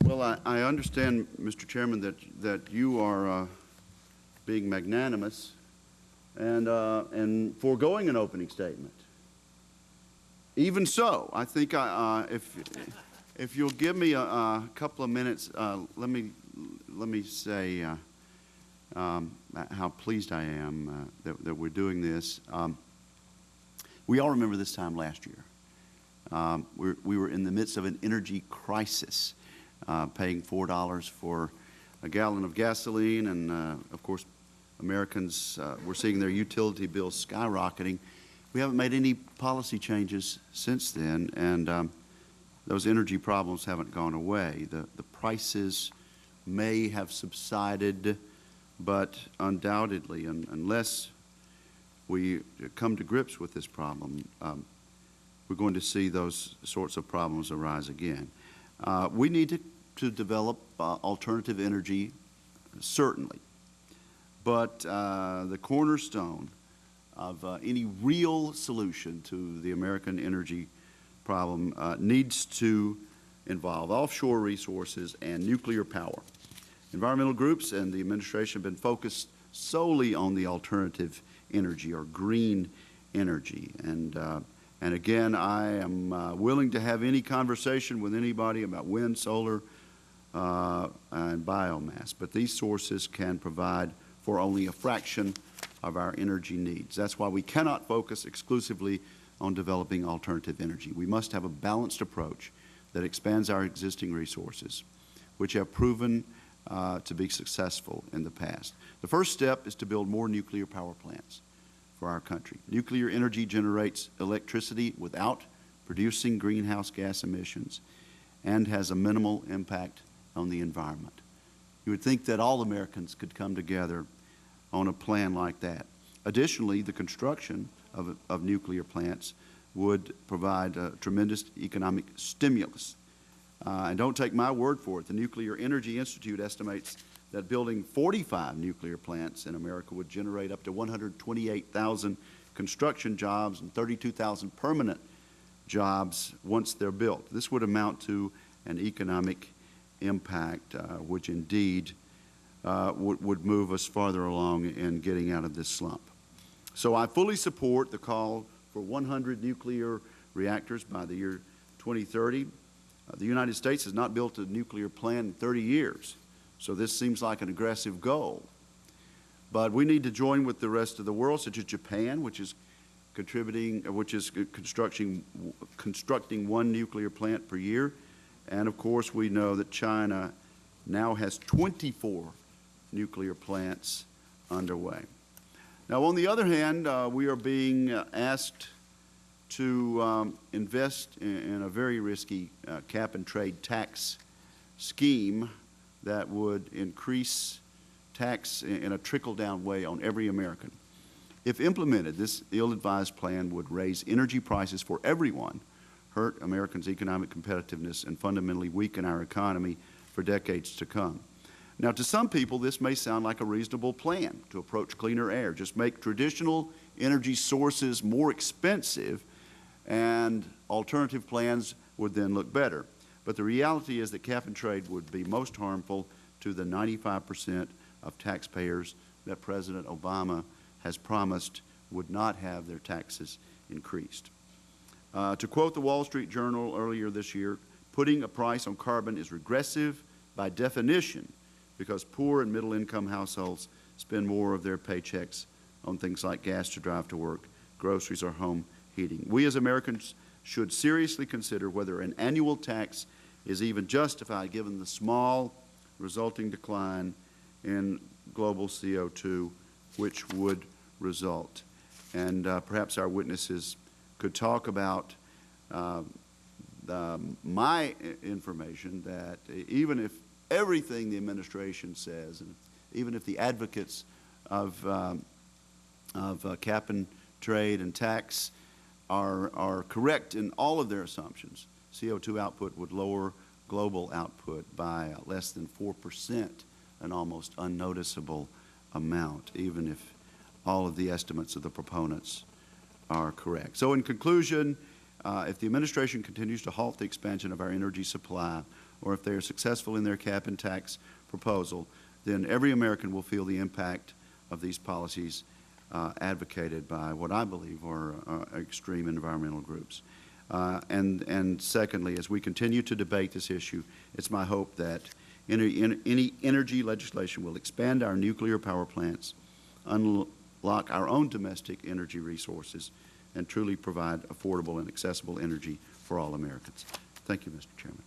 Well, I understand, Mr. Chairman, that you are being magnanimous and foregoing an opening statement. Even so, I think if you'll give me a couple of minutes, let me say how pleased I am that we're doing this. We all remember this time last year. We were in the midst of an energy crisis, paying $4 for a gallon of gasoline, and of course, Americans were seeing their utility bills skyrocketing. We haven't made any policy changes since then, and those energy problems haven't gone away. The prices may have subsided, but undoubtedly, unless we come to grips with this problem, we're going to see those sorts of problems arise again. We need to develop alternative energy, certainly, but the cornerstone of any real solution to the American energy problem needs to involve offshore resources and nuclear power. Environmental groups and the administration have been focused solely on the alternative energy or green energy. And again, I am willing to have any conversation with anybody about wind, solar, and biomass, but these sources can provide for only a fraction of our energy needs. That's why we cannot focus exclusively on developing alternative energy. We must have a balanced approach that expands our existing resources, which have proven to be successful in the past. The first step is to build more nuclear power plants for our country. Nuclear energy generates electricity without producing greenhouse gas emissions and has a minimal impact on the environment. You would think that all Americans could come together on a plan like that. Additionally, the construction of nuclear plants would provide a tremendous economic stimulus. And don't take my word for it. The Nuclear Energy Institute estimates that building 45 nuclear plants in America would generate up to 128,000 construction jobs and 32,000 permanent jobs once they're built. This would amount to an economic impact which indeed would move us farther along in getting out of this slump. So I fully support the call for 100 nuclear reactors by the year 2030. The United States has not built a nuclear plant in 30 years, so this seems like an aggressive goal. But we need to join with the rest of the world, such as Japan, which is constructing one nuclear plant per year. And of course, we know that China now has 24 nuclear plants underway. Now, on the other hand, we are being asked to invest in a very risky cap-and-trade tax scheme that would increase tax in a trickle-down way on every American. If implemented, this ill-advised plan would raise energy prices for everyone, hurt Americans' economic competitiveness, and fundamentally weaken our economy for decades to come. Now, to some people, this may sound like a reasonable plan to approach cleaner air. Just make traditional energy sources more expensive, and alternative plans would then look better. But the reality is that cap-and-trade would be most harmful to the 95% of taxpayers that President Obama has promised would not have their taxes increased. To quote the Wall Street Journal earlier this year, putting a price on carbon is regressive by definition because poor and middle-income households spend more of their paychecks on things like gas to drive to work, groceries, or home heating. We as Americans should seriously consider whether an annual tax is even justified given the small resulting decline in global CO2 which would result. And perhaps our witnesses could talk about my information that even if everything the administration says, and even if the advocates of cap-and-trade and tax are correct in all of their assumptions, CO2 output would lower global output by less than 4%, an almost unnoticeable amount, even if all of the estimates of the proponents are correct. So in conclusion, if the administration continues to halt the expansion of our energy supply or if they are successful in their cap and tax proposal, then every American will feel the impact of these policies advocated by what I believe are extreme environmental groups. And secondly, as we continue to debate this issue, it's my hope that any energy legislation will expand our nuclear power plants, unlock our own domestic energy resources, and truly provide affordable and accessible energy for all Americans. Thank you, Mr. Chairman.